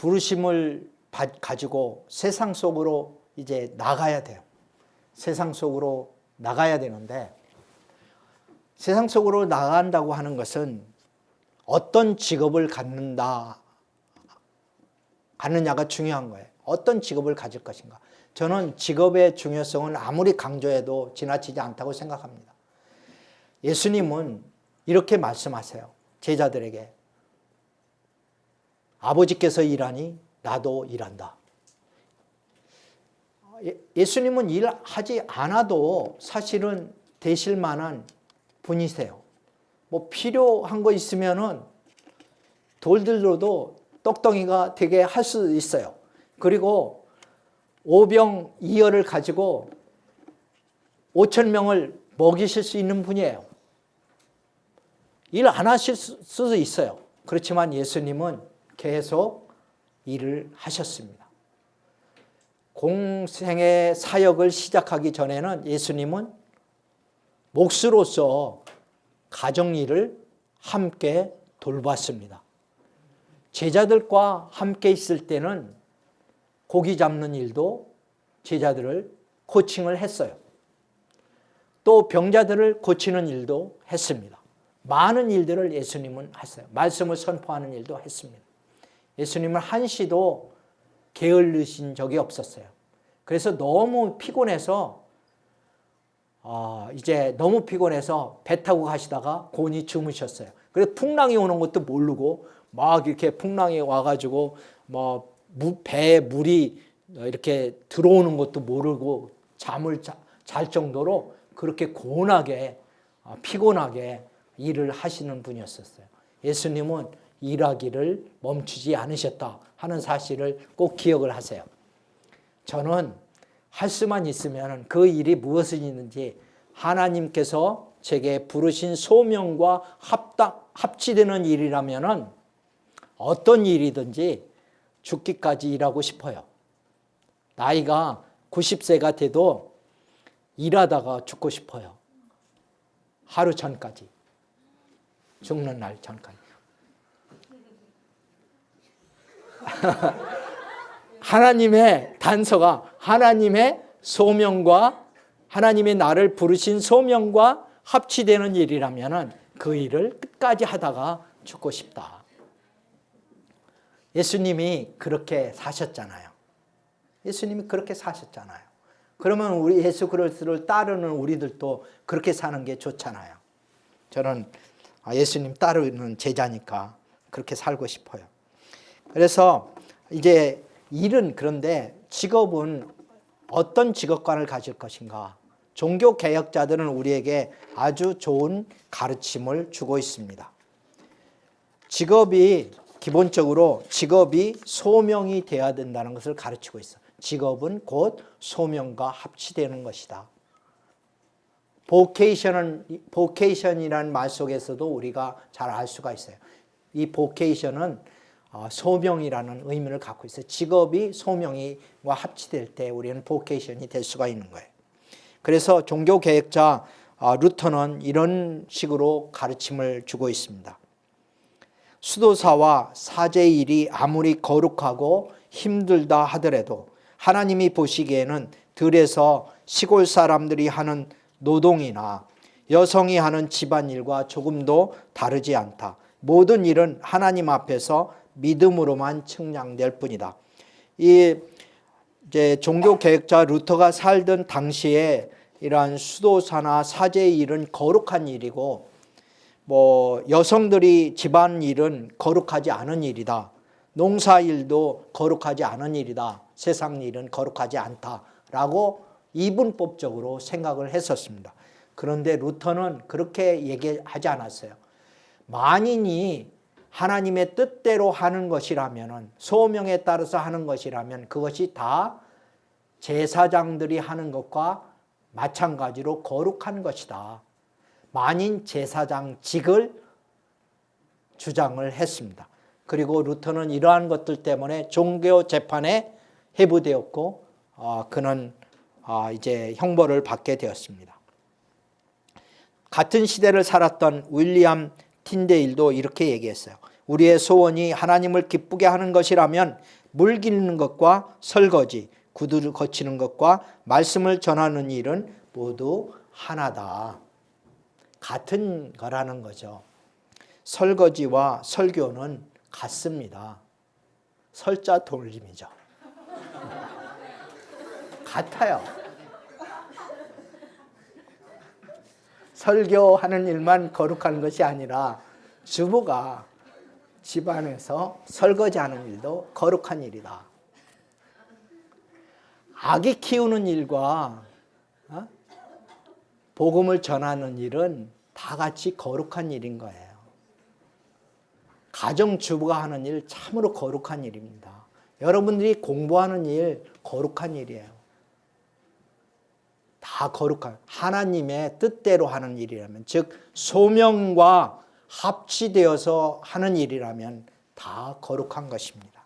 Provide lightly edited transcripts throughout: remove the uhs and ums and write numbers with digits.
부르심을 가지고 세상 속으로 이제 나가야 돼요. 세상 속으로 나가야 되는데, 세상 속으로 나간다고 하는 것은 어떤 직업을 갖느냐가 중요한 거예요. 어떤 직업을 가질 것인가. 저는 직업의 중요성은 아무리 강조해도 지나치지 않다고 생각합니다. 예수님은 이렇게 말씀하세요. 제자들에게. 아버지께서 일하니 나도 일한다. 예수님은 일하지 않아도 사실은 되실 만한 분이세요. 뭐 필요한 거 있으면은 돌들로도 떡덩이가 되게 할 수 있어요. 그리고 오병이어를 가지고 5,000명을 먹이실 수 있는 분이에요. 일 안 하실 수도 있어요. 그렇지만 예수님은 계속 일을 하셨습니다. 공생의 사역을 시작하기 전에는 예수님은 목수로서 가정일을 함께 돌봤습니다. 제자들과 함께 있을 때는 고기 잡는 일도 제자들을 코칭을 했어요. 또 병자들을 고치는 일도 했습니다. 많은 일들을 예수님은 했어요. 말씀을 선포하는 일도 했습니다. 예수님은 한시도 게을르신 적이 없었어요. 그래서 너무 피곤해서 배 타고 가시다가 곤히 주무셨어요. 그래서 풍랑이 오는 것도 모르고 막 이렇게 풍랑이 와가지고 뭐 배에 물이 이렇게 들어오는 것도 모르고 잠을 잘 정도로 그렇게 고운하게 피곤하게 일을 하시는 분이었었어요. 예수님은 일하기를 멈추지 않으셨다 하는 사실을 꼭 기억을 하세요. 저는 할 수만 있으면 그 일이 무엇이 있는지 하나님께서 제게 부르신 소명과 합치되는 일이라면 어떤 일이든지 죽기까지 일하고 싶어요. 나이가 90세가 돼도 일하다가 죽고 싶어요. 하루 전까지. 죽는 날 전까지. 하나님의 단서가 하나님의 소명과 하나님의 나를 부르신 소명과 합치되는 일이라면 그 일을 끝까지 하다가 죽고 싶다. 예수님이 그렇게 사셨잖아요. 예수님이 그렇게 사셨잖아요. 그러면 우리 예수 그리스도를 따르는 우리들도 그렇게 사는 게 좋잖아요. 저는 예수님 따르는 제자니까 그렇게 살고 싶어요. 그래서 이제 일은 그런데 직업은 어떤 직업관을 가질 것인가. 종교개혁자들은 우리에게 아주 좋은 가르침을 주고 있습니다. 기본적으로 직업이 소명이 되어야 된다는 것을 가르치고 있어. 직업은 곧 소명과 합치되는 것이다. 보케이션이라는 말 속에서도 우리가 잘 알 수가 있어요. 이 보케이션은 소명이라는 의미를 갖고 있어요. 직업이 소명과 합치될 때 우리는 보케이션이 될 수가 있는 거예요. 그래서 종교개혁자 루터는 이런 식으로 가르침을 주고 있습니다. 수도사와 사제의 일이 아무리 거룩하고 힘들다 하더라도 하나님이 보시기에는 들에서 시골 사람들이 하는 노동이나 여성이 하는 집안일과 조금도 다르지 않다. 모든 일은 하나님 앞에서 믿음으로만 측량될 뿐이다. 이제 종교개혁자 루터가 살던 당시에 이러한 수도사나 사제의 일은 거룩한 일이고, 여성들이 집안일은 거룩하지 않은 일이다. 농사일도 거룩하지 않은 일이다. 세상 일은 거룩하지 않다라고 이분법적으로 생각을 했었습니다. 그런데 루터는 그렇게 얘기하지 않았어요. 만인이 하나님의 뜻대로 하는 것이라면, 소명에 따라서 하는 것이라면 그것이 다 제사장들이 하는 것과 마찬가지로 거룩한 것이다. 만인 제사장직을 주장을 했습니다. 그리고 루터는 이러한 것들 때문에 종교 재판에 해부되었고 그는 이제 형벌을 받게 되었습니다. 같은 시대를 살았던 윌리엄 틴데일도 이렇게 얘기했어요. 우리의 소원이 하나님을 기쁘게 하는 것이라면 물 기르는 것과 설거지, 구두를 거치는 것과 말씀을 전하는 일은 모두 하나다. 같은 거라는 거죠. 설거지와 설교는 같습니다. 설자 돌림이죠. 같아요. 설교하는 일만 거룩한 것이 아니라 주부가 집안에서 설거지하는 일도 거룩한 일이다. 아기 키우는 일과 복음을 전하는 일은 다 같이 거룩한 일인 거예요. 가정주부가 하는 일 참으로 거룩한 일입니다. 여러분들이 공부하는 일 거룩한 일이에요. 다 거룩한, 하나님의 뜻대로 하는 일이라면, 즉 소명과 합치되어서 하는 일이라면 다 거룩한 것입니다.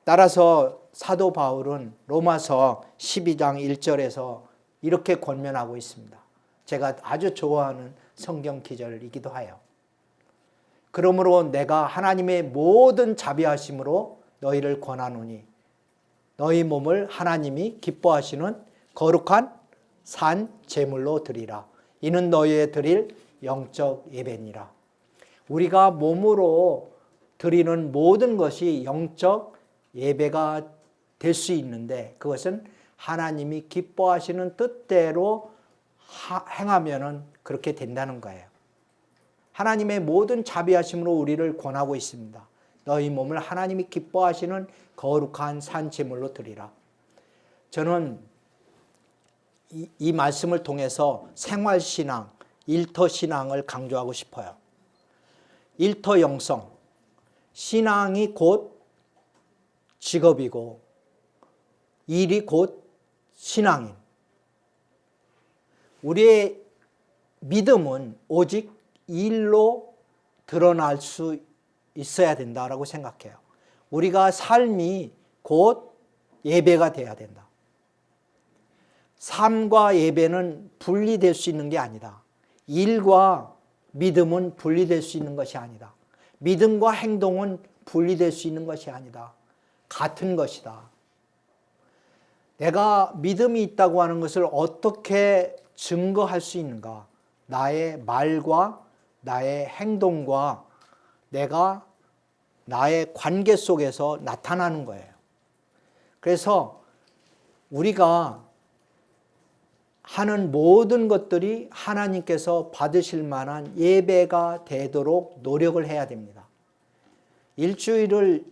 따라서 사도 바울은 로마서 12장 1절에서 이렇게 권면하고 있습니다. 제가 아주 좋아하는 성경 기절이기도 해요. 그러므로 내가 하나님의 모든 자비하심으로 너희를 권하노니 너희 몸을 하나님이 기뻐하시는 거룩한 산 제물로 드리라. 이는 너희의 드릴 영적 예배니라. 우리가 몸으로 드리는 모든 것이 영적 예배가 될 수 있는데 그것은 하나님이 기뻐하시는 뜻대로 행하면 그렇게 된다는 거예요. 하나님의 모든 자비하심으로 우리를 권하고 있습니다. 너희 몸을 하나님이 기뻐하시는 거룩한 산 제물로 드리라. 저는 이 말씀을 통해서 생활신앙, 일터신앙을 강조하고 싶어요. 일터 영성, 신앙이 곧 직업이고 일이 곧 신앙인. 우리의 믿음은 오직 일로 드러날 수 있어야 된다라고 생각해요. 우리가 삶이 곧 예배가 돼야 된다. 삶과 예배는 분리될 수 있는 게 아니다. 일과 믿음은 분리될 수 있는 것이 아니다. 믿음과 행동은 분리될 수 있는 것이 아니다. 같은 것이다. 내가 믿음이 있다고 하는 것을 어떻게 증거할 수 있는가? 나의 말과 나의 행동과 나의 관계 속에서 나타나는 거예요. 그래서 우리가 하는 모든 것들이 하나님께서 받으실 만한 예배가 되도록 노력을 해야 됩니다. 일주일을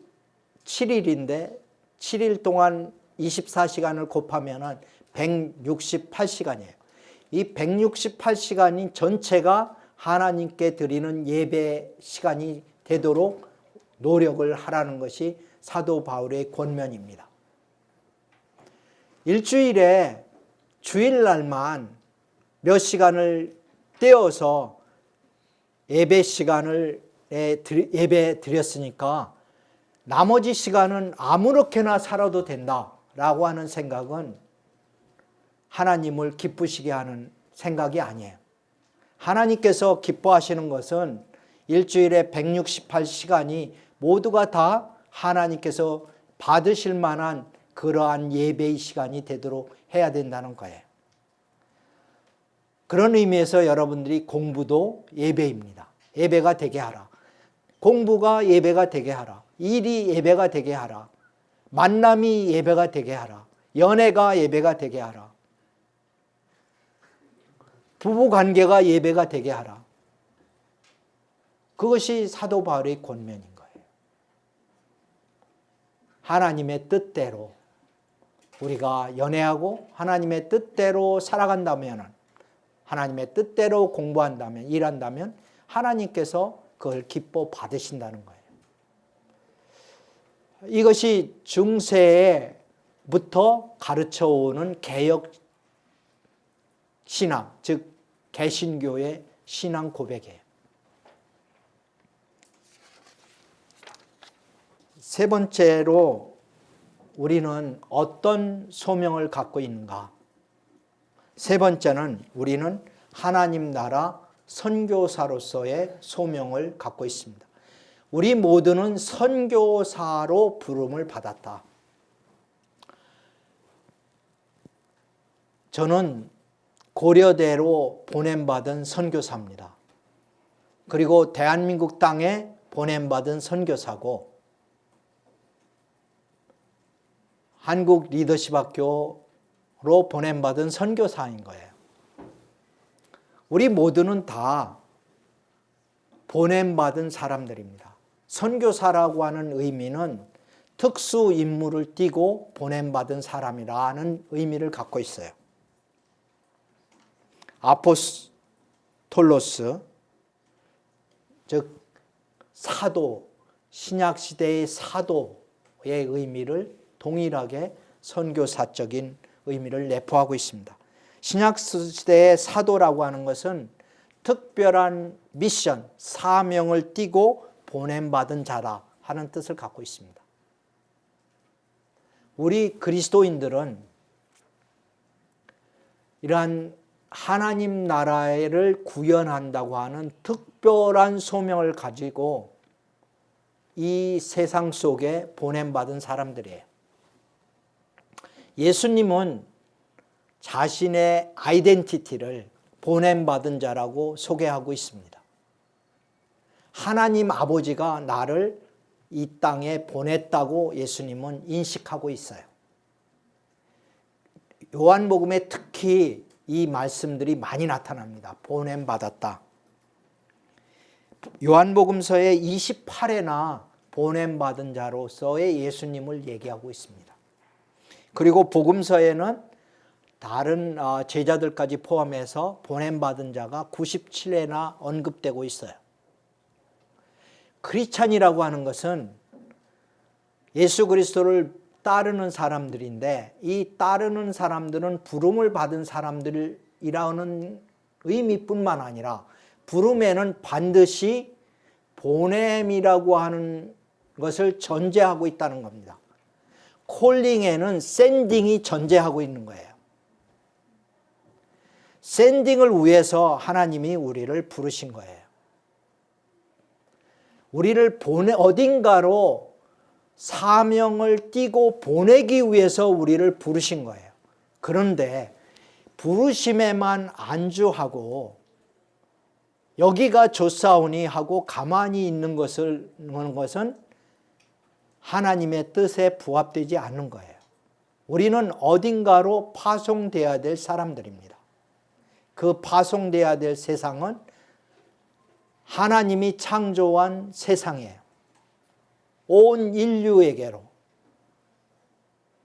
7일인데 7일 동안 24시간을 곱하면 168시간이에요. 이 168시간이 전체가 하나님께 드리는 예배 시간이 되도록 노력을 하라는 것이 사도 바울의 권면입니다. 일주일에 주일날만 몇 시간을 떼어서 예배 드렸으니까 나머지 시간은 아무렇게나 살아도 된다라고 하는 생각은 하나님을 기쁘시게 하는 생각이 아니에요. 하나님께서 기뻐하시는 것은 일주일에 168시간이 모두가 다 하나님께서 받으실 만한 그러한 예배의 시간이 되도록 해야 된다는 거예요. 그런 의미에서 여러분들이 공부도 예배입니다. 예배가 되게 하라. 공부가 예배가 되게 하라. 일이 예배가 되게 하라. 만남이 예배가 되게 하라. 연애가 예배가 되게 하라. 부부관계가 예배가 되게 하라. 그것이 사도 바울의 권면인 거예요. 하나님의 뜻대로 우리가 연애하고 하나님의 뜻대로 살아간다면, 하나님의 뜻대로 공부한다면, 일한다면 하나님께서 그걸 기뻐 받으신다는 거예요. 이것이 중세부터 가르쳐오는 개혁 신앙, 즉 개신교의 신앙 고백이에요. 세 번째로 우리는 어떤 소명을 갖고 있는가? 세 번째는 우리는 하나님 나라 선교사로서의 소명을 갖고 있습니다. 우리 모두는 선교사로 부름을 받았다. 저는 고려대로 보냄받은 선교사입니다. 그리고 대한민국 땅에 보냄받은 선교사고 한국 리더십 학교로 보냄받은 선교사인 거예요. 우리 모두는 다 보냄받은 사람들입니다. 선교사라고 하는 의미는 특수 임무를 띠고 보냄받은 사람이라는 의미를 갖고 있어요. 아포스톨로스, 즉 사도, 신약시대의 사도의 의미를 동일하게 선교사적인 의미를 내포하고 있습니다. 신약시대의 사도라고 하는 것은 특별한 미션, 사명을 띠고 보냄받은 자라 하는 뜻을 갖고 있습니다. 우리 그리스도인들은 이러한 하나님 나라를 구현한다고 하는 특별한 소명을 가지고 이 세상 속에 보냄받은 사람들이에요. 예수님은 자신의 아이덴티티를 보냄받은 자라고 소개하고 있습니다. 하나님 아버지가 나를 이 땅에 보냈다고 예수님은 인식하고 있어요. 요한복음에 특히 이 말씀들이 많이 나타납니다. 보냄받았다. 요한복음서에 28회나 보냄받은 자로서의 예수님을 얘기하고 있습니다. 그리고 복음서에는 다른 제자들까지 포함해서 보냄받은 자가 97회나 언급되고 있어요. 크리스찬이라고 하는 것은 예수 그리스도를 따르는 사람들인데 이 따르는 사람들은 부름을 받은 사람들이라는 의미뿐만 아니라 부름에는 반드시 보냄이라고 하는 것을 전제하고 있다는 겁니다. 콜링에는 샌딩이 전제하고 있는 거예요. 샌딩을 위해서 하나님이 우리를 부르신 거예요. 우리를 어딘가로 사명을 띠고 보내기 위해서 우리를 부르신 거예요. 그런데 부르심에만 안주하고 여기가 좋사오니 하고 가만히 있는 것은 하나님의 뜻에 부합되지 않는 거예요. 우리는 어딘가로 파송되어야 될 사람들입니다. 그 파송되어야 될 세상은 하나님이 창조한 세상이에요. 온 인류에게로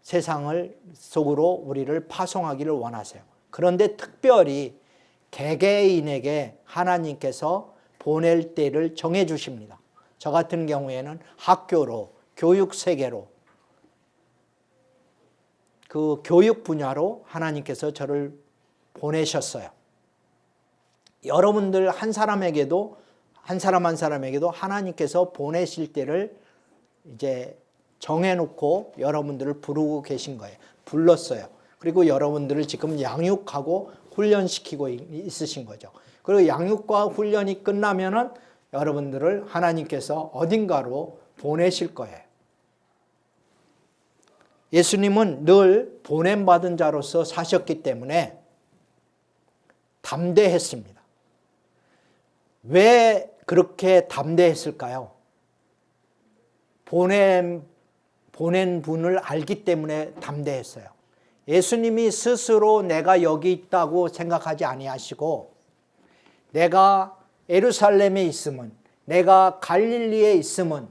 세상을 속으로 우리를 파송하기를 원하세요. 그런데 특별히 개개인에게 하나님께서 보낼 때를 정해 주십니다. 저 같은 경우에는 학교로, 교육 세계로, 그 교육 분야로 하나님께서 저를 보내셨어요. 여러분들 한 사람 한 사람에게도 하나님께서 보내실 때를 이제 정해놓고 여러분들을 부르고 계신 거예요. 불렀어요. 그리고 여러분들을 지금 양육하고 훈련시키고 있으신 거죠. 그리고 양육과 훈련이 끝나면은 여러분들을 하나님께서 어딘가로 보내실 거예요. 예수님은 늘 보냄받은 자로서 사셨기 때문에 담대했습니다. 왜 그렇게 담대했을까요? 보낸 분을 알기 때문에 담대했어요. 예수님이 스스로 내가 여기 있다고 생각하지 아니하시고 내가 예루살렘에 있으면, 내가 갈릴리에 있으면,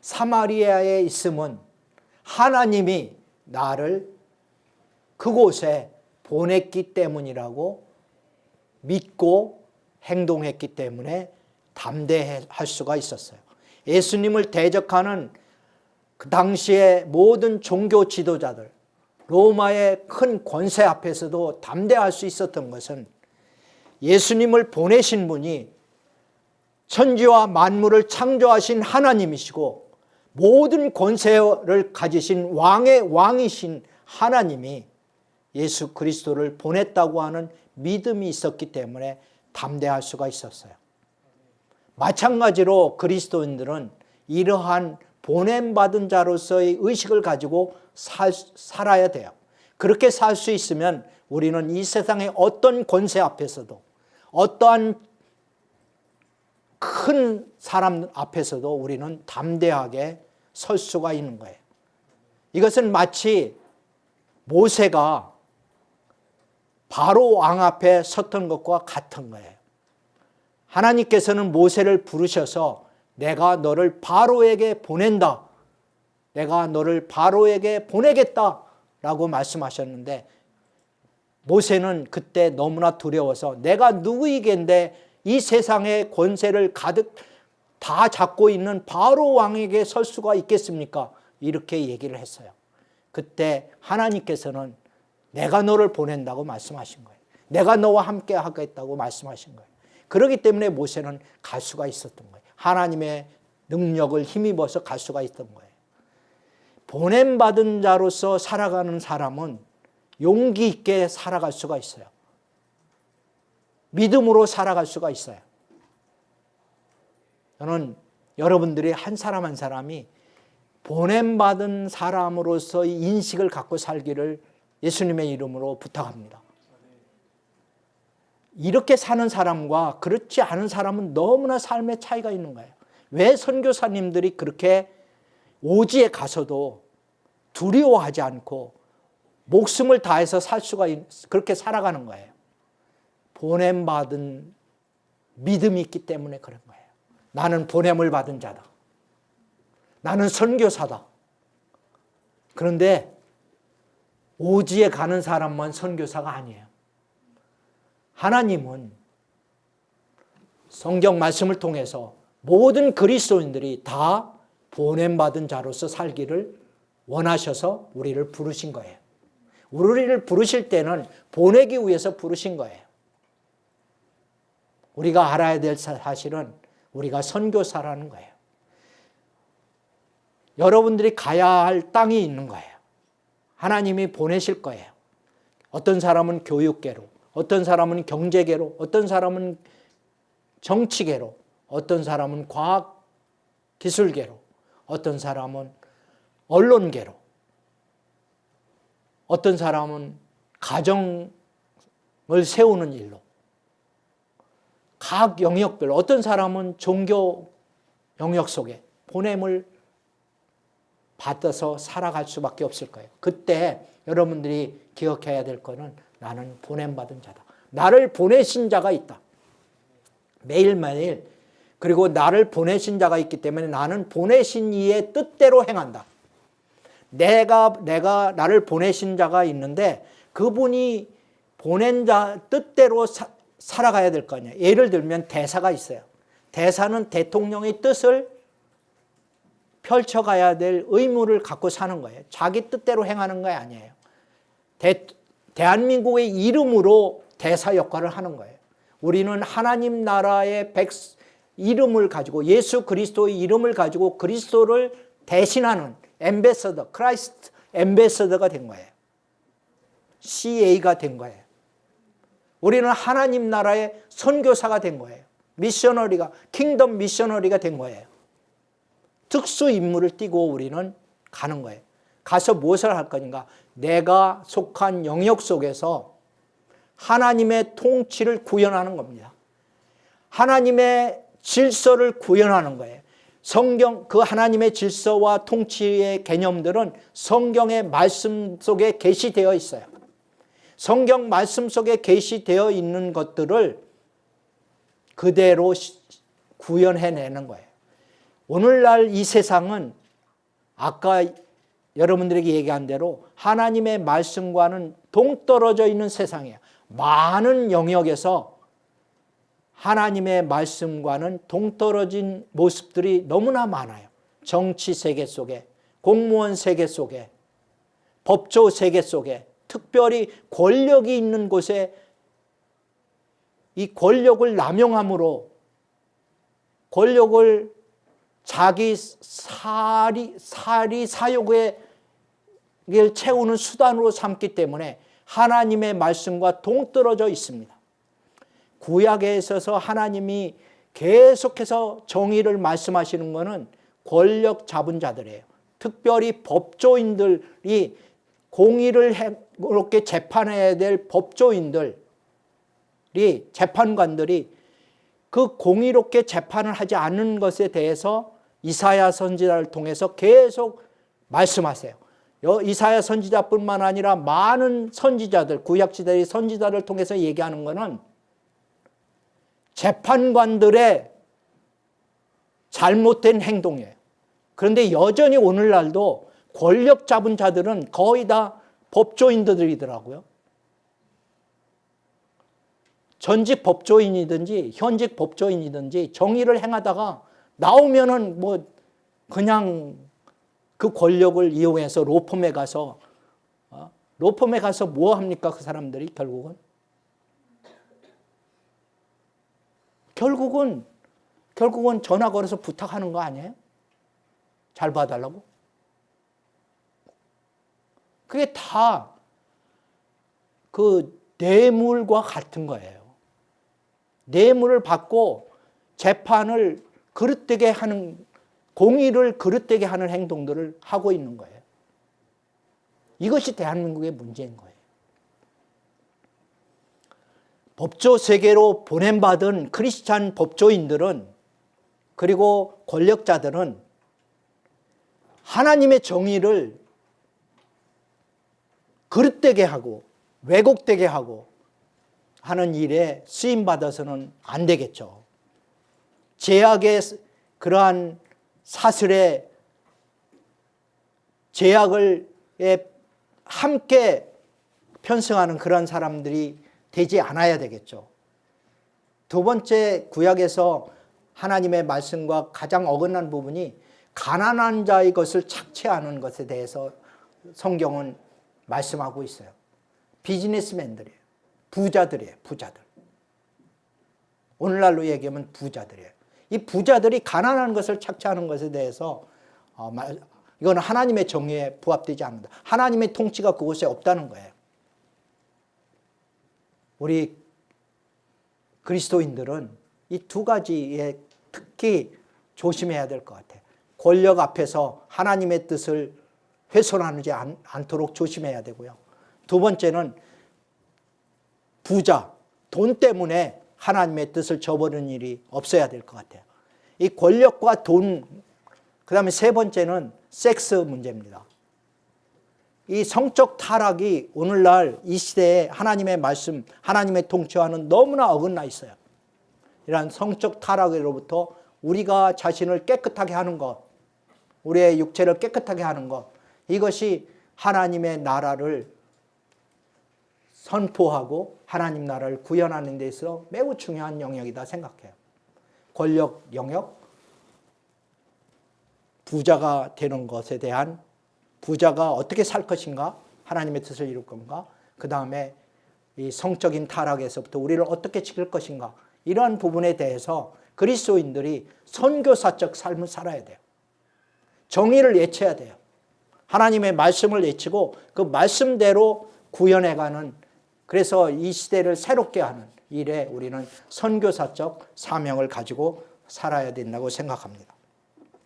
사마리아에 있으면 하나님이 나를 그곳에 보냈기 때문이라고 믿고 행동했기 때문에 담대할 수가 있었어요. 예수님을 대적하는 그 당시의 모든 종교 지도자들, 로마의 큰 권세 앞에서도 담대할 수 있었던 것은 예수님을 보내신 분이 천지와 만물을 창조하신 하나님이시고 모든 권세를 가지신 왕의 왕이신 하나님이 예수 그리스도를 보냈다고 하는 믿음이 있었기 때문에 담대할 수가 있었어요. 마찬가지로 그리스도인들은 이러한 보냄받은 자로서의 의식을 가지고 살아야 돼요. 그렇게 살 수 있으면 우리는 이 세상의 어떤 권세 앞에서도, 어떠한 큰 사람 앞에서도 우리는 담대하게 설 수가 있는 거예요. 이것은 마치 모세가 바로 왕 앞에 섰던 것과 같은 거예요. 하나님께서는 모세를 부르셔서 내가 너를 바로에게 보낸다. 내가 너를 바로에게 보내겠다 라고 말씀하셨는데, 모세는 그때 너무나 두려워서 내가 누구이겠는데 이 세상의 권세를 가득 다 잡고 있는 바로 왕에게 설 수가 있겠습니까? 이렇게 얘기를 했어요. 그때 하나님께서는 내가 너를 보낸다고 말씀하신 거예요. 내가 너와 함께 하겠다고 말씀하신 거예요. 그렇기 때문에 모세는 갈 수가 있었던 거예요. 하나님의 능력을 힘입어서 갈 수가 있던 거예요. 보냄받은 자로서 살아가는 사람은 용기 있게 살아갈 수가 있어요. 믿음으로 살아갈 수가 있어요. 저는 여러분들이 한 사람 한 사람이 보냄받은 사람으로서의 인식을 갖고 살기를 예수님의 이름으로 부탁합니다. 이렇게 사는 사람과 그렇지 않은 사람은 너무나 삶의 차이가 있는 거예요. 왜 선교사님들이 그렇게 오지에 가서도 두려워하지 않고 목숨을 다해서 살 수가 그렇게 살아가는 거예요. 보냄받은 믿음이 있기 때문에 그런 거예요. 나는 보냄을 받은 자다. 나는 선교사다. 그런데 오지에 가는 사람만 선교사가 아니에요. 하나님은 성경 말씀을 통해서 모든 그리스도인들이 다 보냄받은 자로서 살기를 원하셔서 우리를 부르신 거예요. 우리를 부르실 때는 보내기 위해서 부르신 거예요. 우리가 알아야 될 사실은 우리가 선교사라는 거예요. 여러분들이 가야 할 땅이 있는 거예요. 하나님이 보내실 거예요. 어떤 사람은 교육계로, 어떤 사람은 경제계로, 어떤 사람은 정치계로, 어떤 사람은 과학기술계로, 어떤 사람은 언론계로, 어떤 사람은 가정을 세우는 일로, 각 영역별로, 어떤 사람은 종교 영역 속에 보냄을 받아서 살아갈 수밖에 없을 거예요. 그때 여러분들이 기억해야 될 거는 나는 보냄받은 자다. 나를 보내신 자가 있다. 매일매일. 그리고 나를 보내신 자가 있기 때문에 나는 보내신 이의 뜻대로 행한다. 내가 나를 보내신 자가 있는데 그분이 보낸 자 뜻대로 살아가야 될 거 아니에요. 예를 들면 대사가 있어요. 대사는 대통령의 뜻을 펼쳐가야 될 의무를 갖고 사는 거예요. 자기 뜻대로 행하는 거 아니에요. 대한민국의 이름으로 대사 역할을 하는 거예요. 우리는 하나님 나라의 이름을 가지고 예수 그리스도의 이름을 가지고 그리스도를 대신하는 엠베서더, 크라이스트 엠베서더가 된 거예요. CA가 된 거예요. 우리는 하나님 나라의 선교사가 된 거예요. 미셔너리가, 킹덤 미셔너리가 된 거예요. 특수 임무를 띠고 우리는 가는 거예요. 가서 무엇을 할 건가? 내가 속한 영역 속에서 하나님의 통치를 구현하는 겁니다. 하나님의 질서를 구현하는 거예요. 성경, 그 하나님의 질서와 통치의 개념들은 성경의 말씀 속에 계시되어 있어요. 성경 말씀 속에 계시되어 있는 것들을 그대로 구현해내는 거예요. 오늘날 이 세상은 아까 여러분들에게 얘기한 대로 하나님의 말씀과는 동떨어져 있는 세상이에요. 많은 영역에서 하나님의 말씀과는 동떨어진 모습들이 너무나 많아요. 정치 세계 속에, 공무원 세계 속에, 법조 세계 속에, 특별히 권력이 있는 곳에 이 권력을 남용함으로 권력을 자기 사욕에 채우는 수단으로 삼기 때문에 하나님의 말씀과 동떨어져 있습니다. 구약에 있어서 하나님이 계속해서 정의를 말씀하시는 것은 권력 잡은 자들이에요. 특별히 법조인들이 공의를 그렇게 재판해야 될 법조인들이, 재판관들이 그 공의롭게 재판을 하지 않는 것에 대해서 이사야 선지자를 통해서 계속 말씀하세요. 이사야 선지자뿐만 아니라 많은 선지자들, 구약시대의 선지자를 통해서 얘기하는 것은 재판관들의 잘못된 행동이에요. 그런데 여전히 오늘날도 권력 잡은 자들은 거의 다 법조인들이더라고요. 전직 법조인이든지 현직 법조인이든지 정의를 행하다가 나오면은 뭐 그냥 그 권력을 이용해서 로펌에 가서 뭐 합니까? 그 사람들이 결국은 전화 걸어서 부탁하는 거 아니에요? 잘 봐달라고? 그게 다 그 뇌물과 같은 거예요. 뇌물을 받고 재판을 그릇되게 하는, 공의를 그릇되게 하는 행동들을 하고 있는 거예요. 이것이 대한민국의 문제인 거예요. 법조 세계로 보냄받은 크리스찬 법조인들은, 그리고 권력자들은 하나님의 정의를 그릇되게 하고 왜곡되게 하고 하는 일에 쓰임받아서는 안 되겠죠. 제약의 그러한 사슬에 제약을 함께 편승하는 그런 사람들이 되지 않아야 되겠죠. 두 번째, 구약에서 하나님의 말씀과 가장 어긋난 부분이 가난한 자의 것을 착취하는 것에 대해서 성경은 말씀하고 있어요. 비즈니스맨들이에요. 부자들이에요. 부자들. 오늘날로 얘기하면 부자들이에요. 이 부자들이 가난한 것을 착취하는 것에 대해서 이건 하나님의 정의에 부합되지 않는다. 하나님의 통치가 그곳에 없다는 거예요. 우리 그리스도인들은 이 두 가지에 특히 조심해야 될 것 같아요. 권력 앞에서 하나님의 뜻을 훼손하지 않도록 조심해야 되고요. 두 번째는 부자, 돈 때문에 하나님의 뜻을 저버리는 일이 없어야 될 것 같아요. 이 권력과 돈, 그 다음에 세 번째는 섹스 문제입니다. 이 성적 타락이 오늘날 이 시대에 하나님의 말씀, 하나님의 통치와는 너무나 어긋나 있어요. 이러한 성적 타락으로부터 우리가 자신을 깨끗하게 하는 것, 우리의 육체를 깨끗하게 하는 것, 이것이 하나님의 나라를 선포하고 하나님 나라를 구현하는 데 있어 매우 중요한 영역이다 생각해요. 권력 영역, 부자가 되는 것에 대한, 부자가 어떻게 살 것인가, 하나님의 뜻을 이룰 건가, 그 다음에 이 성적인 타락에서부터 우리를 어떻게 지킬 것인가, 이러한 부분에 대해서 그리스도인들이 선교사적 삶을 살아야 돼요. 정의를 외쳐야 돼요. 하나님의 말씀을 외치고 그 말씀대로 구현해가는, 그래서 이 시대를 새롭게 하는 일에 우리는 선교사적 사명을 가지고 살아야 된다고 생각합니다.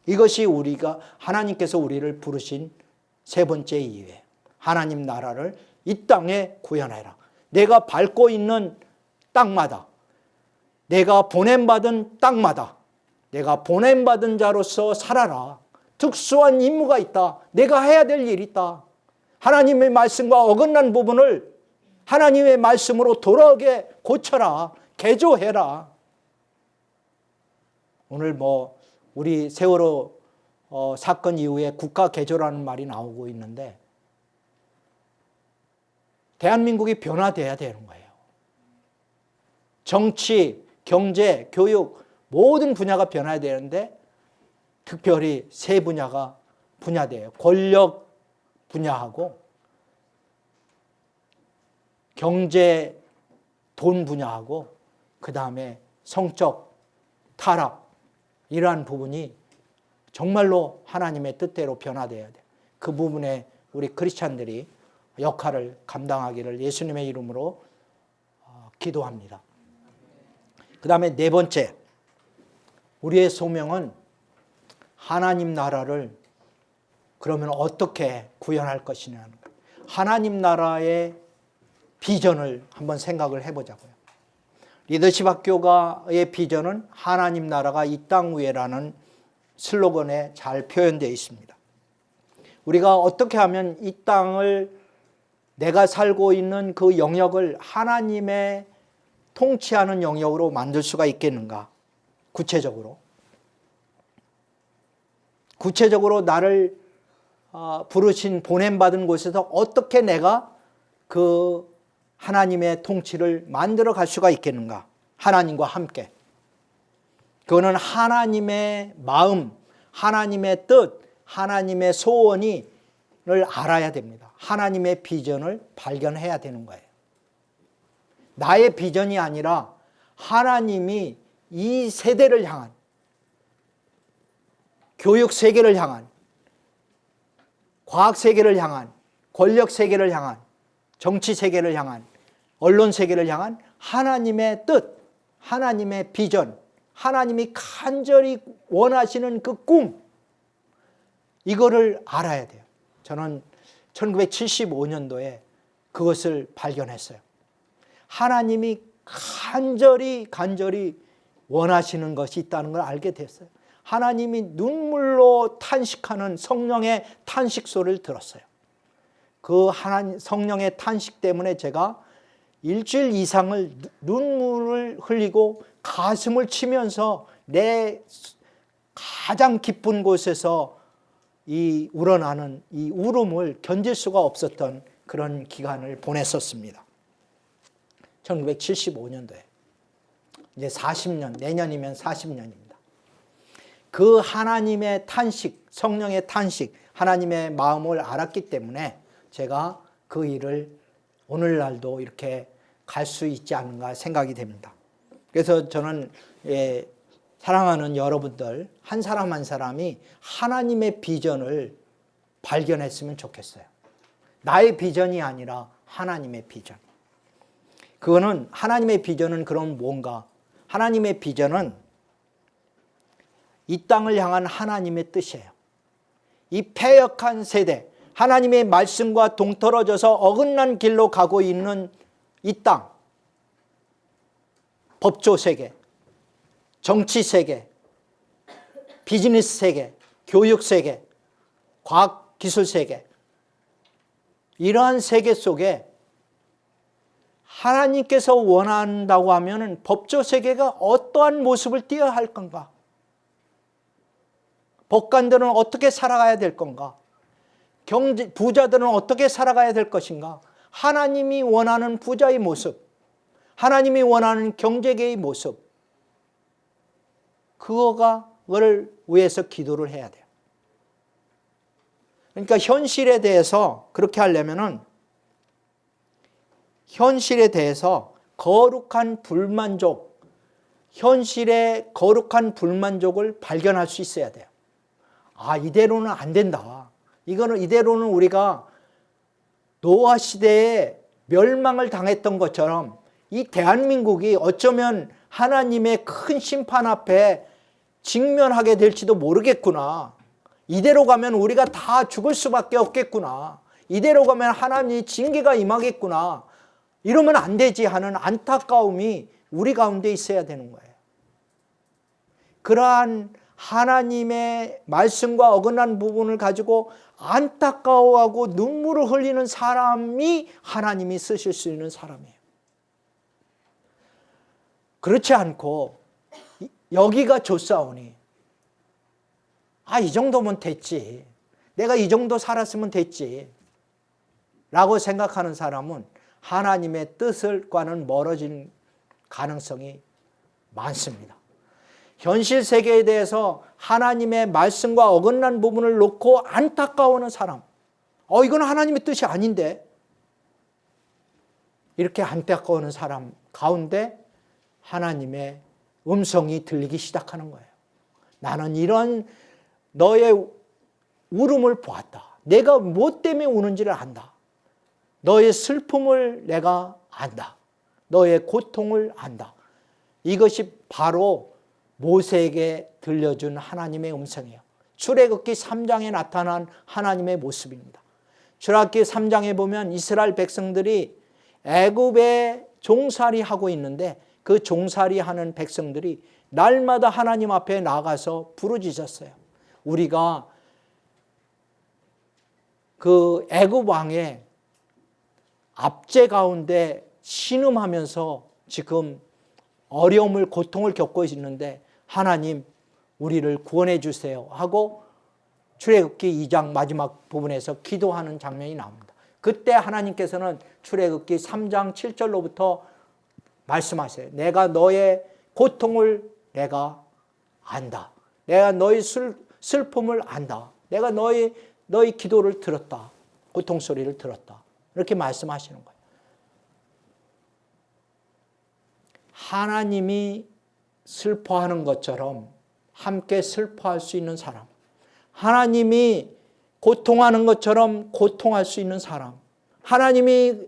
이것이 우리가, 하나님께서 우리를 부르신 세 번째 이유예요. 하나님 나라를 이 땅에 구현해라. 내가 밟고 있는 땅마다, 내가 보냄받은 땅마다 내가 보냄받은 자로서 살아라. 특수한 임무가 있다. 내가 해야 될 일이 있다. 하나님의 말씀과 어긋난 부분을 하나님의 말씀으로 돌아오게 고쳐라. 개조해라. 오늘 우리 세월호 사건 이후에 국가 개조라는 말이 나오고 있는데, 대한민국이 변화돼야 되는 거예요. 정치, 경제, 교육 모든 분야가 변화해야 되는데 특별히 세 분야가 분야돼요. 권력 분야하고 경제, 돈 분야하고 그 다음에 성적 타락, 이러한 부분이 정말로 하나님의 뜻대로 변화돼야 돼요. 그 부분에 우리 크리스찬들이 역할을 감당하기를 예수님의 이름으로 기도합니다. 그 다음에 네 번째, 우리의 소명은 하나님 나라를 그러면 어떻게 구현할 것이냐는 거예요. 하나님 나라의 비전을 한번 생각을 해보자고요. 리더십 학교가의 비전은 하나님 나라가 이 땅 위에라는 슬로건에 잘 표현되어 있습니다. 우리가 어떻게 하면 이 땅을 내가 살고 있는 그 영역을 하나님의 통치하는 영역으로 만들 수가 있겠는가? 구체적으로 나를 부르신 보냄받은 곳에서 어떻게 내가 그 하나님의 통치를 만들어 갈 수가 있겠는가? 하나님과 함께. 그거는 하나님의 마음, 하나님의 뜻, 하나님의 소원을 알아야 됩니다. 하나님의 비전을 발견해야 되는 거예요. 나의 비전이 아니라 하나님이 이 세대를 향한, 교육 세계를 향한, 과학 세계를 향한, 권력 세계를 향한, 정치 세계를 향한, 언론 세계를 향한 하나님의 뜻, 하나님의 비전, 하나님이 간절히 원하시는 그 꿈, 이거를 알아야 돼요. 저는 1975년도에 그것을 발견했어요. 하나님이 간절히 원하시는 것이 있다는 걸 알게 됐어요. 하나님이 눈물로 탄식하는 성령의 탄식 소리를 들었어요. 그 하나님 성령의 탄식 때문에 제가 일주일 이상을 눈물을 흘리고 가슴을 치면서 내 가장 기쁜 곳에서 이 우러나는 이 울음을 견딜 수가 없었던 그런 기간을 보냈었습니다. 1975년도에 이제 40년, 내년이면 40년입니다. 그 하나님의 탄식, 성령의 탄식, 하나님의 마음을 알았기 때문에 제가 그 일을 오늘날도 이렇게 갈 수 있지 않은가 생각이 됩니다. 그래서 저는 사랑하는 여러분들 한 사람 한 사람이 하나님의 비전을 발견했으면 좋겠어요. 나의 비전이 아니라 하나님의 비전. 그거는 하나님의 비전은 그럼 뭔가? 하나님의 비전은 이 땅을 향한 하나님의 뜻이에요. 이 패역한 세대, 하나님의 말씀과 동떨어져서 어긋난 길로 가고 있는 이 땅, 법조 세계, 정치 세계, 비즈니스 세계, 교육 세계, 과학 기술 세계, 이러한 세계 속에 하나님께서 원한다고 하면 법조 세계가 어떠한 모습을 띄어야 할 건가? 법관들은 어떻게 살아가야 될 건가? 부자들은 어떻게 살아가야 될 것인가? 하나님이 원하는 부자의 모습, 하나님이 원하는 경제계의 모습, 그거를 위해서 기도를 해야 돼요. 그러니까 현실에 대해서 그렇게 하려면은 현실에 대해서 거룩한 불만족, 현실의 거룩한 불만족을 발견할 수 있어야 돼요. 아, 이대로는 안 된다. 이대로는 우리가 노아 시대에 멸망을 당했던 것처럼 이 대한민국이 어쩌면 하나님의 큰 심판 앞에 직면하게 될지도 모르겠구나. 이대로 가면 우리가 다 죽을 수밖에 없겠구나. 이대로 가면 하나님의 징계가 임하겠구나. 이러면 안 되지 하는 안타까움이 우리 가운데 있어야 되는 거예요. 그러한 하나님의 말씀과 어긋난 부분을 가지고 안타까워하고 눈물을 흘리는 사람이 하나님이 쓰실 수 있는 사람이에요. 그렇지 않고 여기가 좋사오니 이 정도면 됐지. 내가 이 정도 살았으면 됐지. 라고 생각하는 사람은 하나님의 뜻과는 멀어진 가능성이 많습니다. 현실 세계에 대해서 하나님의 말씀과 어긋난 부분을 놓고 안타까워하는 사람, 이건 하나님의 뜻이 아닌데, 이렇게 안타까워하는 사람 가운데 하나님의 음성이 들리기 시작하는 거예요. 나는 이런 너의 울음을 보았다. 내가 무엇 때문에 우는지를 안다. 너의 슬픔을 내가 안다. 너의 고통을 안다. 이것이 바로 모세에게 들려준 하나님의 음성이에요. 출애굽기 3장에 나타난 하나님의 모습입니다. 출애굽기 3장에 보면 이스라엘 백성들이 애굽에 종살이하고 있는데 그 종살이하는 백성들이 날마다 하나님 앞에 나가서 부르짖었어요. 우리가 그 애굽 왕의 압제 가운데 신음하면서 지금 어려움을 고통을 겪고 있는데 하나님 우리를 구원해 주세요 하고 출애굽기 2장 마지막 부분에서 기도하는 장면이 나옵니다. 그때 하나님께서는 출애굽기 3장 7절로부터 말씀하세요. 내가 너의 고통을 내가 안다. 내가 너의 슬픔을 안다. 내가 너의 기도를 들었다. 고통 소리를 들었다. 이렇게 말씀하시는 거예요. 하나님이 슬퍼하는 것처럼 함께 슬퍼할 수 있는 사람, 하나님이 고통하는 것처럼 고통할 수 있는 사람, 하나님이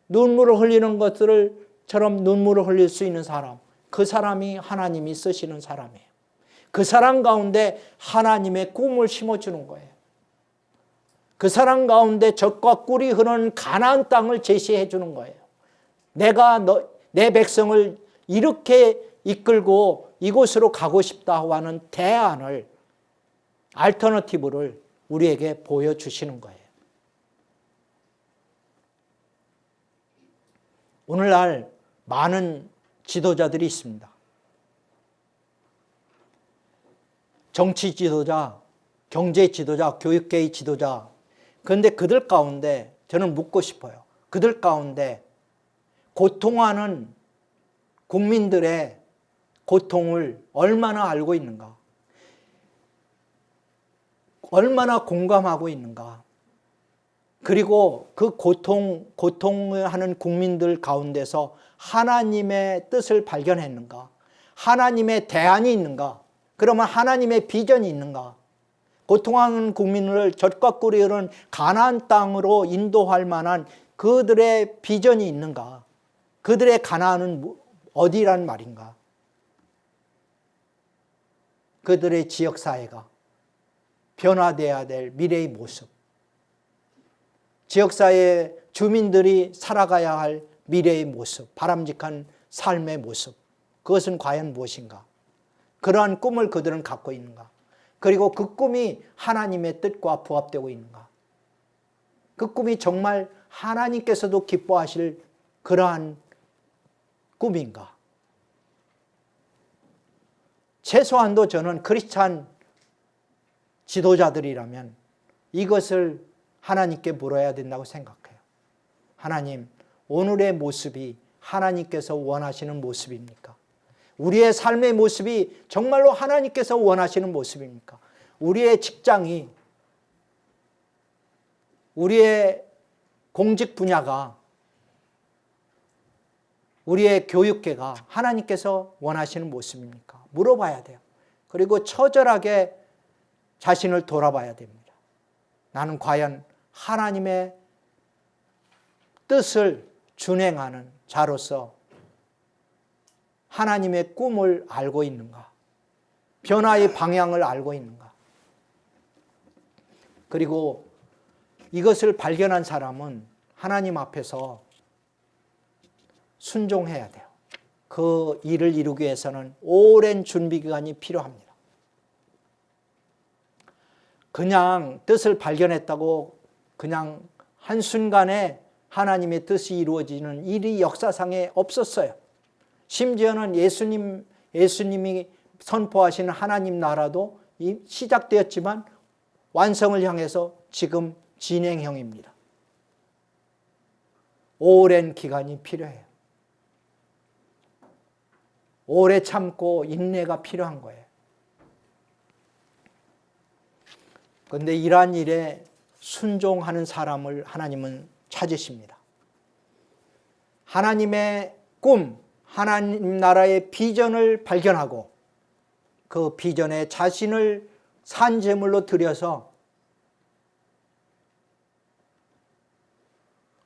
눈물을 흘리는 것들처럼 눈물을 흘릴 수 있는 사람, 그 사람이 하나님이 쓰시는 사람이에요. 그 사람 가운데 하나님의 꿈을 심어주는 거예요. 그 사람 가운데 젖과 꿀이 흐르는 가나안 땅을 제시해 주는 거예요. 내가 내 백성을 이렇게 이끌고 이곳으로 가고 싶다고 하는 대안을, 알터너티브를 우리에게 보여주시는 거예요. 오늘날 많은 지도자들이 있습니다. 정치 지도자, 경제 지도자, 교육계의 지도자. 그런데 그들 가운데 저는 묻고 싶어요. 그들 가운데 고통하는 국민들의 고통을 얼마나 알고 있는가? 얼마나 공감하고 있는가? 그리고 그 고통을 하는 국민들 가운데서 하나님의 뜻을 발견했는가? 하나님의 대안이 있는가? 그러면 하나님의 비전이 있는가? 고통하는 국민을 젖과 꿀이 흐르는 가나안 땅으로 인도할 만한 그들의 비전이 있는가? 그들의 가나안은 어디란 말인가? 그들의 지역사회가 변화되어야 될 미래의 모습, 지역사회 주민들이 살아가야 할 미래의 모습, 바람직한 삶의 모습, 그것은 과연 무엇인가? 그러한 꿈을 그들은 갖고 있는가? 그리고 그 꿈이 하나님의 뜻과 부합되고 있는가? 그 꿈이 정말 하나님께서도 기뻐하실 그러한 꿈인가? 최소한도 저는 크리스찬 지도자들이라면 이것을 하나님께 물어야 된다고 생각해요. 하나님, 오늘의 모습이 하나님께서 원하시는 모습입니까? 우리의 삶의 모습이 정말로 하나님께서 원하시는 모습입니까? 우리의 직장이, 우리의 공직 분야가, 우리의 교육계가 하나님께서 원하시는 모습입니까? 물어봐야 돼요. 그리고 처절하게 자신을 돌아봐야 됩니다. 나는 과연 하나님의 뜻을 준행하는 자로서 하나님의 꿈을 알고 있는가? 변화의 방향을 알고 있는가? 그리고 이것을 발견한 사람은 하나님 앞에서 순종해야 돼요. 그 일을 이루기 위해서는 오랜 준비 기간이 필요합니다. 그냥 뜻을 발견했다고 그냥 한순간에 하나님의 뜻이 이루어지는 일이 역사상에 없었어요. 심지어는 예수님이 선포하시는 하나님 나라도 시작되었지만 완성을 향해서 지금 진행형입니다. 오랜 기간이 필요해요. 오래 참고 인내가 필요한 거예요. 그런데 이러한 일에 순종하는 사람을 하나님은 찾으십니다. 하나님의 꿈, 하나님 나라의 비전을 발견하고 그 비전에 자신을 산제물로 드려서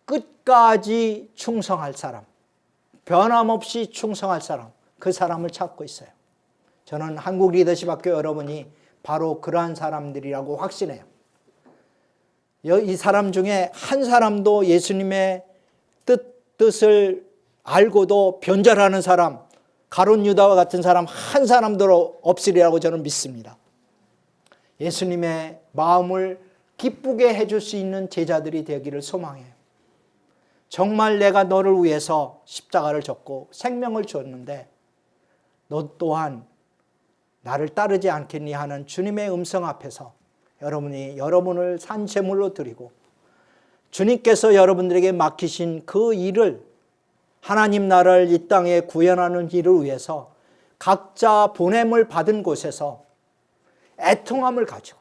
끝까지 충성할 사람, 변함없이 충성할 사람, 그 사람을 찾고 있어요. 저는 한국 리더십 학교 여러분이 바로 그러한 사람들이라고 확신해요. 이 사람 중에 한 사람도 예수님의 뜻을 알고도 변절하는 사람, 가룟 유다와 같은 사람 한 사람도 없으리라고 저는 믿습니다. 예수님의 마음을 기쁘게 해줄 수 있는 제자들이 되기를 소망해요. 정말 내가 너를 위해서 십자가를 졌고 생명을 줬는데 너 또한 나를 따르지 않겠니 하는 주님의 음성 앞에서 여러분이 여러분을 산제물로 드리고 주님께서 여러분들에게 맡기신 그 일을, 하나님 나라를 이 땅에 구현하는 일을 위해서 각자 보냄을 받은 곳에서 애통함을 가지고,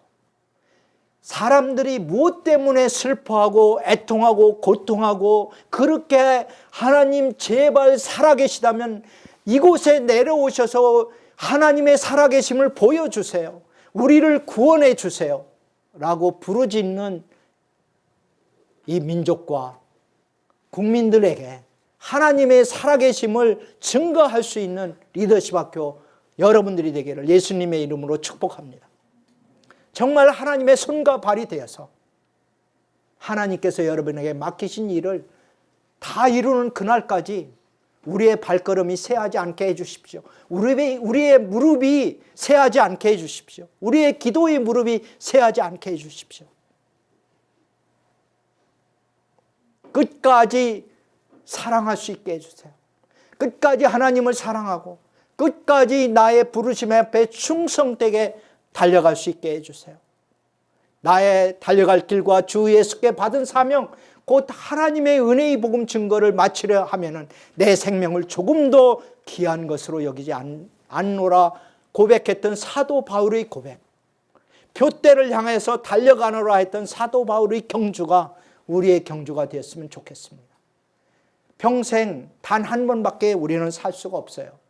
사람들이 무엇 때문에 슬퍼하고 애통하고 고통하고 그렇게 하나님 제발 살아계시다면 이곳에 내려오셔서 하나님의 살아계심을 보여주세요. 우리를 구원해 주세요. 라고 부르짖는 이 민족과 국민들에게 하나님의 살아계심을 증거할 수 있는 리더십 학교 여러분들이 되기를 예수님의 이름으로 축복합니다. 정말 하나님의 손과 발이 되어서 하나님께서 여러분에게 맡기신 일을 다 이루는 그날까지 우리의 발걸음이 쇠하지 않게 해주십시오. 우리의 무릎이 쇠하지 않게 해주십시오. 우리의 기도의 무릎이 쇠하지 않게 해주십시오. 끝까지 사랑할 수 있게 해주세요. 끝까지 하나님을 사랑하고 끝까지 나의 부르심 앞에 충성되게 달려갈 수 있게 해주세요. 나의 달려갈 길과 주 예수께 받은 사명, 곧 하나님의 은혜의 복음 증거를 마치려 하면은 내 생명을 조금도 귀한 것으로 여기지 않노라 고백했던 사도 바울의 고백, 표대를 향해서 달려가노라 했던 사도 바울의 경주가 우리의 경주가 되었으면 좋겠습니다. 평생 단 한 번밖에 우리는 살 수가 없어요.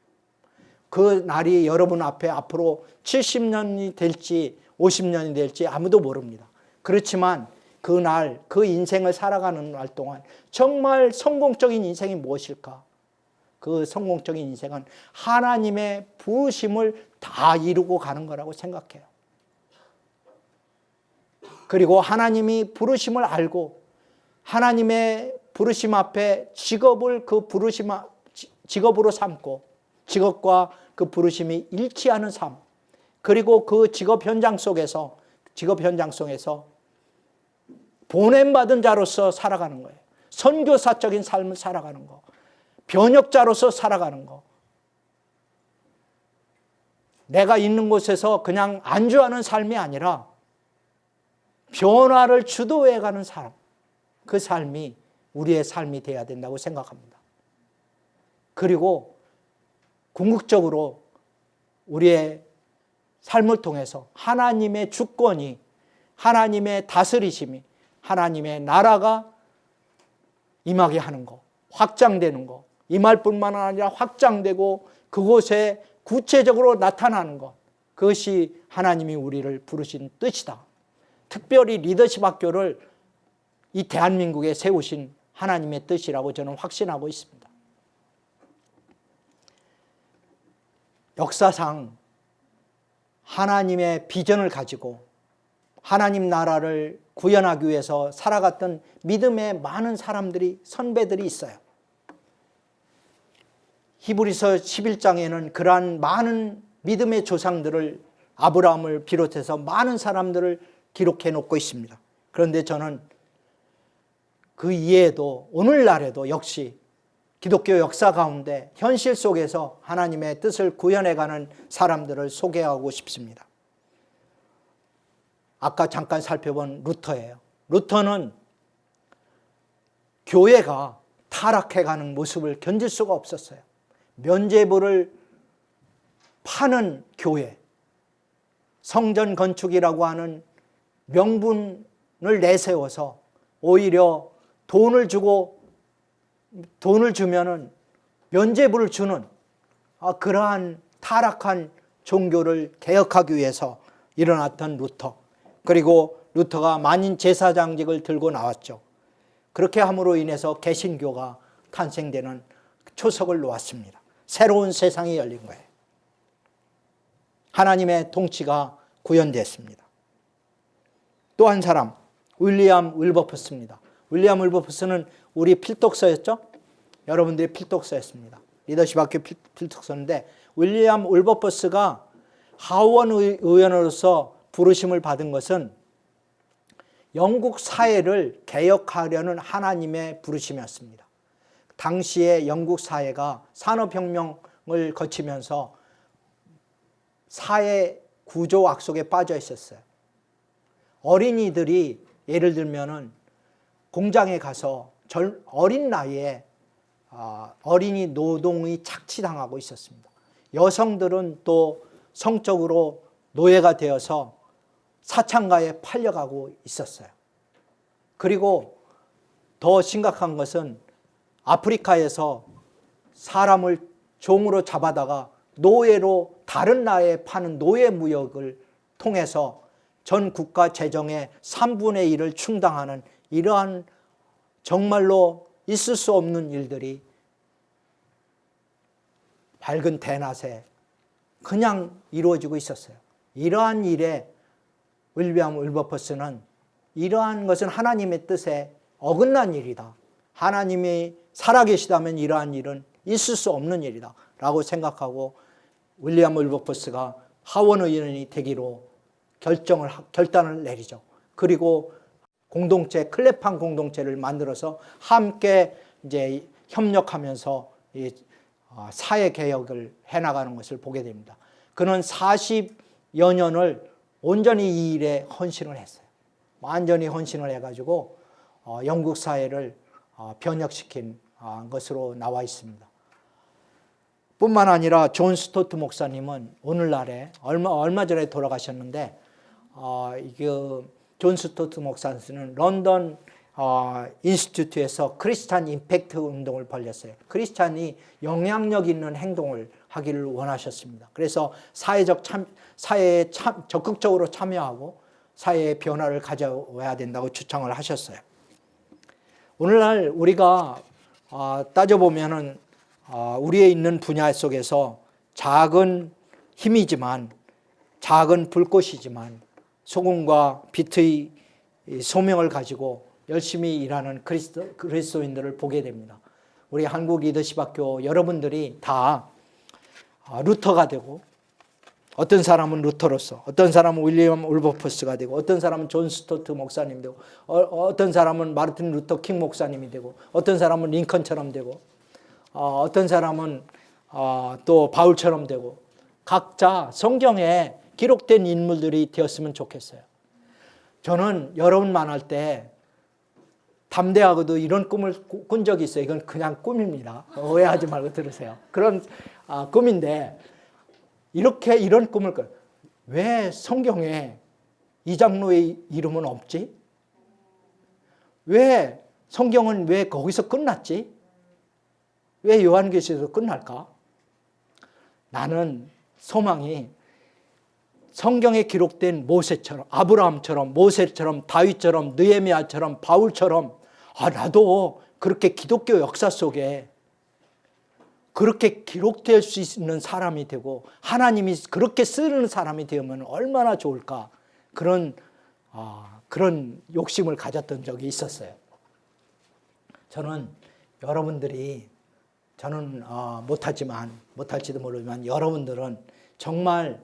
그 날이 여러분 앞에 앞으로 70년이 될지 50년이 될지 아무도 모릅니다. 그렇지만 그 날, 그 인생을 살아가는 날 동안 정말 성공적인 인생이 무엇일까? 그 성공적인 인생은 하나님의 부르심을 다 이루고 가는 거라고 생각해요. 그리고 하나님이 부르심을 알고 하나님의 부르심 앞에 직업을 그 직업으로 삼고 직업과 그 부르심이 일치하는 삶, 그리고 그 직업 현장 속에서 보냄받은 자로서 살아가는 거예요. 선교사적인 삶을 살아가는 거, 변역자로서 살아가는 거, 내가 있는 곳에서 그냥 안주하는 삶이 아니라 변화를 주도해가는 삶, 그 삶이 우리의 삶이 되어야 된다고 생각합니다. 그리고 궁극적으로 우리의 삶을 통해서 하나님의 주권이, 하나님의 다스리심이, 하나님의 나라가 임하게 하는 것, 확장되는 것, 임할 뿐만 아니라 확장되고 그곳에 구체적으로 나타나는 것, 그것이 하나님이 우리를 부르신 뜻이다. 특별히 리더십 학교를 이 대한민국에 세우신 하나님의 뜻이라고 저는 확신하고 있습니다. 역사상 하나님의 비전을 가지고 하나님 나라를 구현하기 위해서 살아갔던 믿음의 많은 사람들이, 선배들이 있어요. 히브리서 11장에는 그러한 많은 믿음의 조상들을, 아브라함을 비롯해서 많은 사람들을 기록해 놓고 있습니다. 그런데 저는 그 이외에도 오늘날에도 역시 기독교 역사 가운데 현실 속에서 하나님의 뜻을 구현해가는 사람들을 소개하고 싶습니다. 아까 잠깐 살펴본 루터예요. 루터는 교회가 타락해가는 모습을 견딜 수가 없었어요. 면죄부를 파는 교회, 성전 건축이라고 하는 명분을 내세워서 오히려 돈을 주면은 면죄부를 주는 그러한 타락한 종교를 개혁하기 위해서 일어났던 루터. 그리고 루터가 만인 제사장직을 들고 나왔죠. 그렇게 함으로 인해서 개신교가 탄생되는 초석을 놓았습니다. 새로운 세상이 열린 거예요. 하나님의 통치가 구현됐습니다. 또 한 사람, 윌리엄 윌버포스입니다. 윌리엄 윌버포스는 우리 필독서였죠? 여러분들이 필독서였습니다. 리더십 학교 필독서인데, 윌리엄 윌버포스가 하원 의원으로서 부르심을 받은 것은 영국 사회를 개혁하려는 하나님의 부르심이었습니다. 당시에 영국 사회가 산업혁명을 거치면서 사회 구조 악속에 빠져 있었어요. 어린이들이 예를 들면은 공장에 가서 어린 나이에 어린이 노동이 착취당하고 있었습니다. 여성들은 또 성적으로 노예가 되어서 사창가에 팔려가고 있었어요. 그리고 더 심각한 것은 아프리카에서 사람을 종으로 잡아다가 노예로 다른 나라에 파는 노예 무역을 통해서 전 국가 재정의 3분의 1을 충당하는 이러한 정말로 있을 수 없는 일들이 밝은 대낮에 그냥 이루어지고 있었어요. 이러한 일에 윌리엄 윌버포스는 이러한 것은 하나님의 뜻에 어긋난 일이다. 하나님이 살아계시다면 이러한 일은 있을 수 없는 일이다 라고 생각하고 윌리엄 윌버포스가 하원 의원이 되기로 결단을 내리죠. 그리고 공동체, 클레판 공동체를 만들어서 함께 이제 협력하면서 사회 개혁을 해나가는 것을 보게 됩니다. 그는 40여 년을 온전히 이 일에 헌신을 했어요. 완전히 헌신을 해가지고 영국 사회를 변혁시킨 것으로 나와 있습니다. 뿐만 아니라 존 스토트 목사님은 오늘날에 얼마 전에 돌아가셨는데 존 스토트 목사는 런던 인스티튜트에서 크리스찬 임팩트 운동을 벌였어요. 크리스찬이 영향력 있는 행동을 하기를 원하셨습니다. 그래서 사회에 적극적으로 참여하고 사회의 변화를 가져와야 된다고 주창을 하셨어요. 오늘날 우리가 따져보면은 우리의 있는 분야 속에서 작은 힘이지만, 작은 불꽃이지만 소금과 빛의 소명을 가지고 열심히 일하는 그리스도인들을 보게 됩니다. 우리 한국 리더십 학교 여러분들이 다 루터가 되고, 어떤 사람은 루터로서, 어떤 사람은 윌리엄 울버포스가 되고, 어떤 사람은 존 스토트 목사님 되고, 어떤 사람은 마르틴 루터 킹 목사님이 되고, 어떤 사람은 링컨처럼 되고, 어떤 사람은 또 바울처럼 되고, 각자 성경에 기록된 인물들이 되었으면 좋겠어요. 저는 여러분 만날 때 담대하고도 이런 꿈을 꾼 적이 있어요. 이건 그냥 꿈입니다. 오해하지 말고 들으세요. 그런 꿈인데, 이런 꿈을 꿔요. 왜 성경에 이 장로의 이름은 없지? 왜 성경은 왜 거기서 끝났지? 왜 요한계시에서 끝날까? 나는 소망이 성경에 기록된 모세처럼, 아브라함처럼, 모세처럼, 다윗처럼, 느헤미야처럼, 바울처럼 나도 그렇게 기독교 역사 속에 그렇게 기록될 수 있는 사람이 되고 하나님이 그렇게 쓰는 사람이 되면 얼마나 좋을까, 그런 욕심을 가졌던 적이 있었어요. 저는 여러분들이, 저는 못할지도 모르지만 여러분들은 정말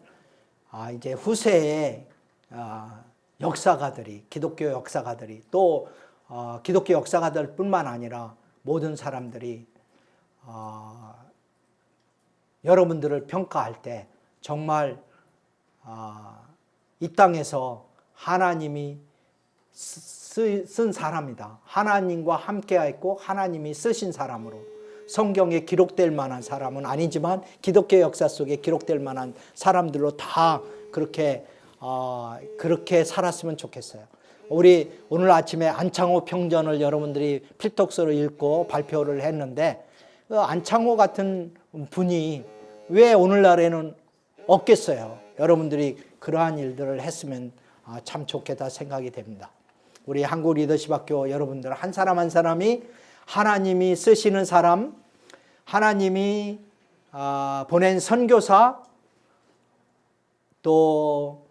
이제 후세의 역사가들이, 기독교 역사가들이, 또 기독교 역사가들뿐만 아니라 모든 사람들이 여러분들을 평가할 때 정말 이 땅에서 하나님이 쓴 사람이다, 하나님과 함께했고 하나님이 쓰신 사람으로, 성경에 기록될 만한 사람은 아니지만 기독교 역사 속에 기록될 만한 사람들로 다 그렇게 살았으면 좋겠어요. 우리 오늘 아침에 안창호 평전을 여러분들이 필독서로 읽고 발표를 했는데, 안창호 같은 분이 왜 오늘날에는 없겠어요? 여러분들이 그러한 일들을 했으면 참 좋겠다 생각이 됩니다. 우리 한국 리더십 학교 여러분들 한 사람 한 사람이 하나님이 쓰시는 사람, 하나님이 보낸 선교사, 또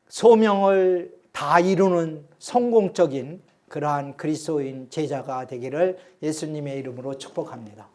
소명을 다 이루는 성공적인 그러한 그리스도인 제자가 되기를 예수님의 이름으로 축복합니다.